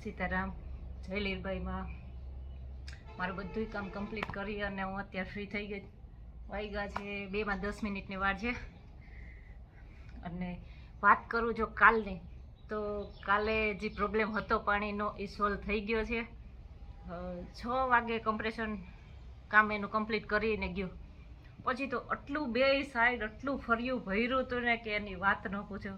સીતારામ. જય લીરબાઈમાં. મારું બધું કામ કમ્પ્લીટ કરી અને હું અત્યારે ફ્રી થઈ ગઈ. વાગ્યા છે 2:10 વાર છે. અને વાત કરું જો કાલની, તો કાલે જે પ્રોબ્લેમ હતો પાણીનો એ સોલ્વ થઈ ગયો છે. 6 વાગે કમ્પ્રેશન કામ એનું કમ્પ્લીટ કરીને ગયું. પછી તો આટલું બે સાઈડ આટલું ફર્યું ભર્યું હતું ને કે એની વાત ન પૂછો.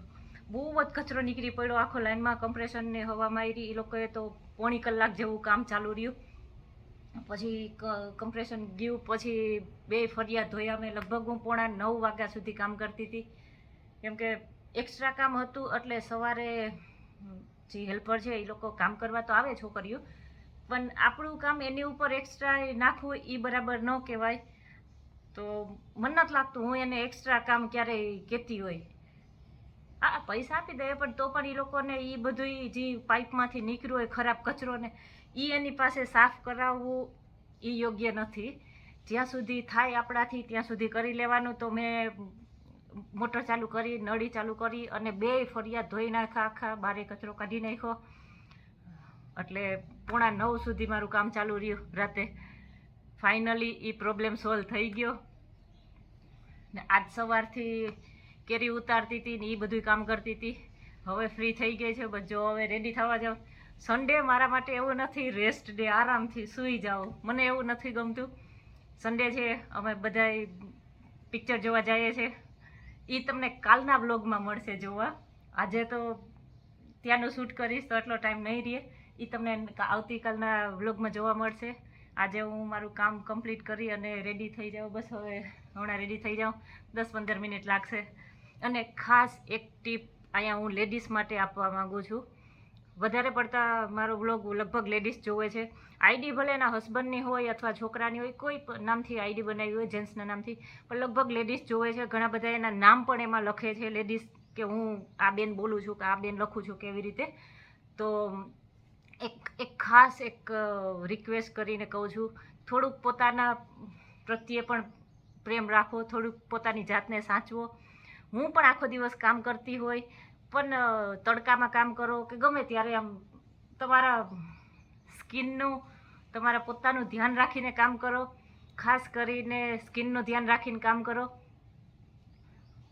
બહુ જ કચરો નીકળી પડ્યો આખો લાઈનમાં. કમ્પ્રેશનને હવા મારી એ લોકોએ તો પોણી કલાક જેવું કામ ચાલુ રહ્યું. પછી કમ્પ્રેશન ગયું, પછી 2 ફરિયાદ ધોયા. મેં લગભગ હું 8:45 વાગ્યા સુધી કામ કરતી હતી, કેમ કે એક્સ્ટ્રા કામ હતું. એટલે સવારે જે હેલ્પર છે એ લોકો કામ કરવા તો આવે છોકરીઓ, પણ આપણું કામ એની ઉપર એક્સ્ટ્રા નાખવું એ બરાબર ન કહેવાય. તો મને નથી લાગતું હું એને એક્સ્ટ્રા કામ ક્યારેય કહેતી હોય. હા, પૈસા આપી દે, પણ તો પણ એ લોકોને એ બધું જે પાઇપમાંથી નીકળ્યું હોય ખરાબ કચરો ને એ એની પાસે સાફ કરાવવું એ યોગ્ય નથી. જ્યાં સુધી થાય આપણાથી ત્યાં સુધી કરી લેવાનું. તો મેં મોટર ચાલુ કરી, નળી ચાલુ કરી અને 2 ફરિયાદ ધોઈ નાખ્યા, આખા બારે કચરો કાઢી નાખ્યો. એટલે 8:45 સુધી મારું કામ ચાલુ રહ્યું રાતે. ફાઇનલી એ પ્રોબ્લેમ સોલ્વ થઈ ગયો ને આજ સવારથી કેરી ઉતારતી હતી ને એ બધું કામ કરતી હતી. હવે ફ્રી થઈ ગઈ છે. બસ જો હવે રેડી થવા જાઉં. સન્ડે મારા માટે એવું નથી રેસ્ટ ડે, આરામથી સૂઈ જાઓ. મને એવું નથી ગમતું. સન્ડે છે, અમે બધાય પિક્ચર જોવા જઈએ છીએ. એ તમને કાલના બ્લોગમાં મળશે જોવા. આજે તો ત્યાંનું શૂટ કરીશ તો એટલો ટાઈમ નહીં રહે. એ તમને આવતીકાલના બ્લોગમાં જોવા મળશે. આજે હું મારું કામ કમ્પ્લીટ કરી અને રેડી થઈ જાઉં. બસ હવે હમણાં રેડી થઈ જાઉં. 10-15 મિનિટ લાગશે. અને ખાસ એક ટીપ અહીંયા હું લેડીઝ માટે આપવા માગું છું. વધારે પડતા મારો બ્લોગ લગભગ લેડીઝ જોવે છે. આઈડી ભલે એના હસબન્ડની હોય અથવા છોકરાની હોય, કોઈ નામથી આઈડી બનાવી હોય, જેન્ટ્સના નામથી, પણ લગભગ લેડીઝ જોવે છે. ઘણા બધા એના નામ પણ એમાં લખે છે લેડીઝ, કે હું આ બેન બોલું છું, કે આ બેન લખું છું, કેવી રીતે. તો એક ખાસ એક રિક્વેસ્ટ કરીને કહું છું, થોડુંક પોતાના પ્રત્યે પણ પ્રેમ રાખો, થોડુંક પોતાની જાતને સાચવો. હું પણ આખો દિવસ કામ કરતી હોય, પણ તડકામાં કામ કરો કે ગમે ત્યારે આમ તમારા સ્કિનનું, તમારા પોતાનું ધ્યાન રાખીને કામ કરો. ખાસ કરીને સ્કિનનું ધ્યાન રાખીને કામ કરો.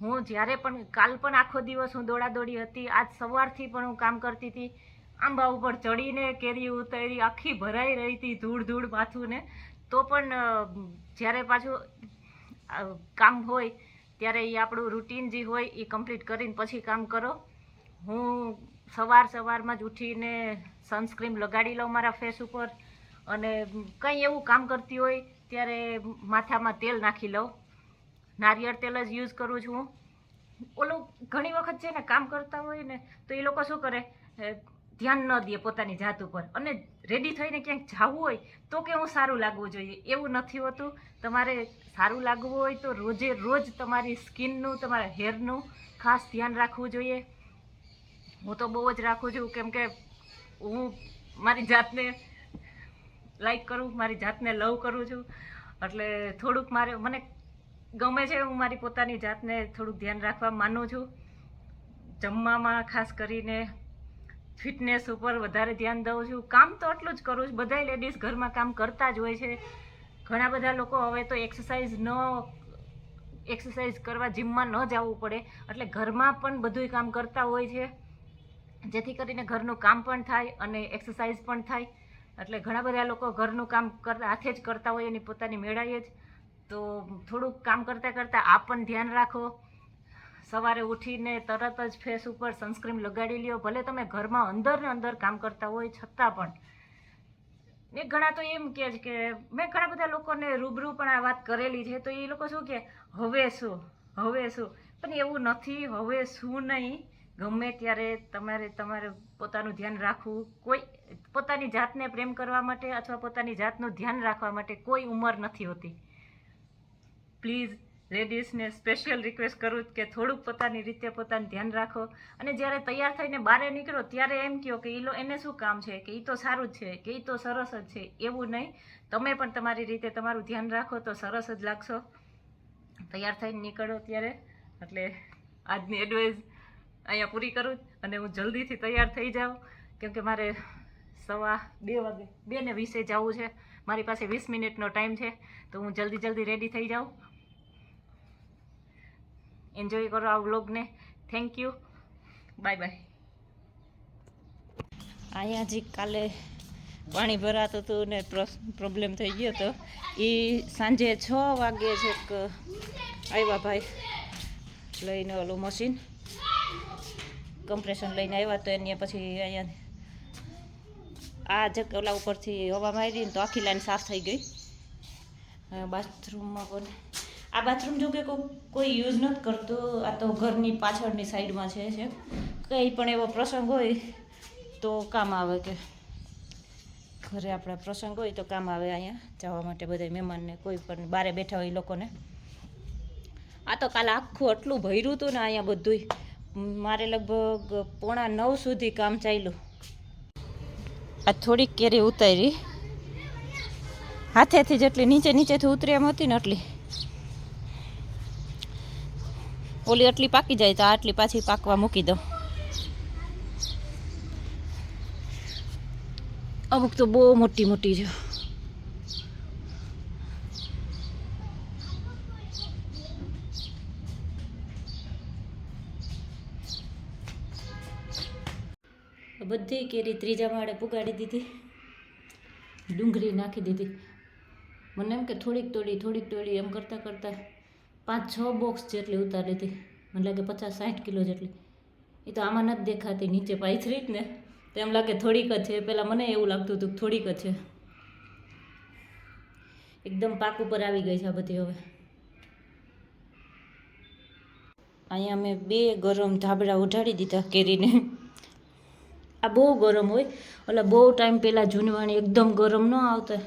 હું જ્યારે પણ કાલ પણ આખો દિવસ હું દોડાદોડી હતી. આજ સવારથી પણ હું કામ કરતી હતી. આંબા ઉપર ચડીને કેરી ઉતારી, આખી ભરાઈ રહી હતી, ધૂળ ધૂળ માથું ને. તો પણ જ્યારે પાછું કામ હોય ત્યારે એ આપણું રૂટીન જે હોય એ કમ્પ્લીટ કરીને પછી કામ કરો. હું સવારમાં જ ઉઠીને સનસ્ક્રીન લગાડી લઉં મારા ફેસ ઉપર. અને કંઈ એવું કામ કરતી હોય ત્યારે માથામાં તેલ નાખી લઉં. નારિયેળ તેલ જ યુઝ કરું છું. ઓલું ઘણી વખત છે ને, કામ કરતા હોય ને તો એ લોકો શું કરે, ધ્યાન ન દે પોતાની જાત ઉપર. અને રેડી થઈને ક્યાંક જવું હોય તો કે હું સારું લાગવું જોઈએ. એવું નથી હોતું. તમારે સારું લાગવું હોય તો રોજે રોજ તમારી સ્કિનનું, તમારા હેરનું ખાસ ધ્યાન રાખવું જોઈએ. હું તો બહુ જ રાખું છું, કેમ કે હું મારી જાતને લાઈક કરું, મારી જાતને લવ કરું છું. એટલે થોડુંક મને ગમે છે, હું મારી પોતાની જાતને થોડુંક ધ્યાન રાખવા માનું છું. જમવામાં ખાસ કરીને ફિટનેસ ઉપર વધારે ધ્યાન દઉં છું. કામ તો એટલું જ કરું છું. બધાય લેડીઝ ઘરમાં કામ કરતા જ હોય છે. ઘણા બધા લોકો હવે તો એક્સરસાઇઝ કરવા જીમમાં ન જવું પડે, એટલે ઘરમાં પણ બધું કામ કરતા હોય છે, જેથી કરીને ઘરનું કામ પણ થાય અને એક્સરસાઇઝ પણ થાય. એટલે ઘણા બધા લોકો ઘરનું કામ હાથે જ કરતા હોય એની પોતાની મેળાએ જ. તો થોડુંક કામ કરતાં કરતાં આ પણ ધ્યાન રાખો. સવારે ઉઠીને તરત જ ફેસ ઉપર સનસ્ક્રીન લગાડી લ્યો. ભલે તમે ઘરમાં અંદર ને અંદર કામ કરતા હોય છતાં પણ. ને ઘણા તો એમ કહે છે કે, મેં ઘણા બધા લોકોને રૂબરૂ પણ આ વાત કરેલી છે, તો એ લોકો શું કહે, હવે શું. પણ એવું નથી. હવે શું નહીં, ગમે ત્યારે તમારે પોતાનું ધ્યાન રાખવું. કોઈ પોતાની જાતને પ્રેમ કરવા માટે અથવા પોતાની જાતનું ધ્યાન રાખવા માટે કોઈ ઉંમર નથી હોતી. પ્લીઝ લેડીઝને સ્પેશિયલ રિક્વેસ્ટ કરું કે થોડુંક પોતાની રીતે પોતાનું ધ્યાન રાખો. અને જ્યારે તૈયાર થઈને બહાર નીકળો ત્યારે એમ કહો કે એને શું કામ છે, કે એ તો સારું જ છે, કે એ તો સરસ જ છે. એવું નહીં. તમે પણ તમારી રીતે તમારું ધ્યાન રાખો તો સરસ જ લાગશો તૈયાર થઈને નીકળો ત્યારે. એટલે આજની એડવાઇસ અહીંયા પૂરી કરું અને હું જલ્દીથી તૈયાર થઈ જાઉં, કેમ કે મારે 2:15 વાગે 2:20 જવું છે. મારી પાસે 20 મિનિટનો ટાઈમ છે, તો હું જલ્દી રેડી થઈ જાઉં. એન્જોય કરો આ વ્લોગને. Thank you, bye bye. અહીંયા હજી કાલે પાણી ભરાતું હતું ને પ્રોબ્લેમ થઈ ગયો હતો. એ સાંજે 6 વાગે છે આવ્યા ભાઈ લઈને, ઓલું મશીન કમ્પ્રેશન લઈને આવ્યા. તો એને પછી અહીંયા આ જ ઓલા ઉપરથી હવા મારી ને તો આખી લાઈન સાફ થઈ ગઈ. બાથરૂમમાં પણ આ બાથરૂમ જો કે કોઈ યુઝ નથી કરતો. આ તો ઘરની પાછળની સાઈડમાં છે. કંઈ પણ એવો પ્રસંગ હોય તો કામ આવે, કે ઘરે આપણા પ્રસંગ હોય તો કામ આવે અહીંયા જવા માટે બધા મહેમાનને, કોઈ પણ બારે બેઠા હોય એ લોકોને. આ તો કાલે આખું આટલું ભર્યું હતું ને અહીંયા બધુંય. મારે લગભગ 8:45 સુધી કામ ચાલ્યું. આ થોડીક કેરી ઉતારી હાથેથી, જેટલી નીચેથી ઉતરી એમ હતી ને એટલી. ઓલી આટલી પાકી જાય તો આટલી પાછી પાકવા મૂકી દો. અમુક તો બહુ મોટી મોટી છે. બધી કેરી ત્રીજા માળે પુગાડી દીધી, ડુંગળી નાખી દીધી. મને એમ કે થોડીક તોડી એમ કરતાં 5-6 બોક્સ જેટલી ઉતારી હતી. મને લાગે 50-60 કિલો જેટલી. એ તો આમાં નથી દેખાતી, નીચે પાથરી જ ને તો એમ લાગે થોડીક જ છે. પહેલાં મને એવું લાગતું હતું થોડીક જ છે. એકદમ પાક ઉપર આવી ગઈ છે આ બધી. હવે અહીંયા મેં 2 ગરમ ધાબળા ઉઢાડી દીધા કેરીને. આ બહુ ગરમ હોય, એટલે બહુ ટાઈમ પહેલાં જૂનવાણી એકદમ ગરમ ન આવતા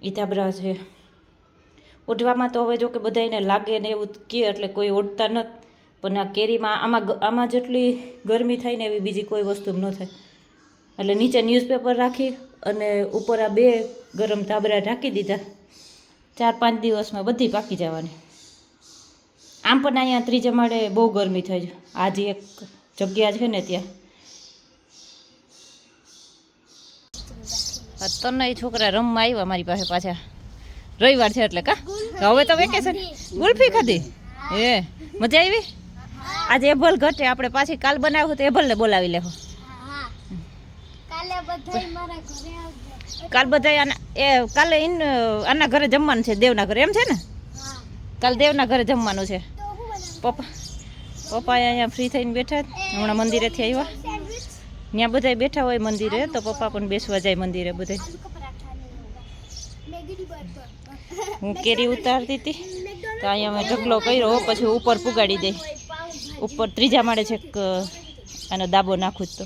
એ ધાબળા છે. ઓઢવામાં તો હવે જો કે બધાને લાગે ને એવું કહે એટલે કોઈ ઓઢતા નથી. પણ આ કેરીમાં આમાં જેટલી ગરમી થાય ને એવી બીજી કોઈ વસ્તુ ન થાય. એટલે નીચે ન્યૂઝપેપર રાખી અને ઉપર આ 2 ગરમ ધાબળા ઢાંકી દીધા. 4-5 દિવસમાં બધી પાકી જવાની. આમ પણ અહીંયા ત્રીજા માળે બહુ ગરમી થાય છે. આ જે એક જગ્યા છે ને ત્યાં તને છોકરા રમવા આવ્યા મારી પાસે પાછા. રવિવાર છે એટલે કા હવે તો વેકેશન. ગુલ્ફી ખાધી? એ મજા આવી? આજે એભલ ઘટે, આપણે પાછી કાલ બનાવ્યું તો એભલને બોલાવી લેવું. કાલ બધા કાલે આના ઘરે જમવાનું છે, દેવના ઘરે. એમ છે ને? કાલ દેવના ઘરે જમવાનું છે. પપ્પા અહીંયા ફ્રી થઈને બેઠા, હમણાં મંદિરેથી આવ્યા. ત્યાં બધા બેઠા હોય મંદિરે, તો પપ્પા પણ બેસવા જાય મંદિરે બધા. હું કેરી ઉતારતી હતી તો અહીંયા મેં ઢગલો કર્યો, પછી ઉપર પુગાડી દે. ઉપર ત્રીજા માળે છે, આનો દાબો નાખું તો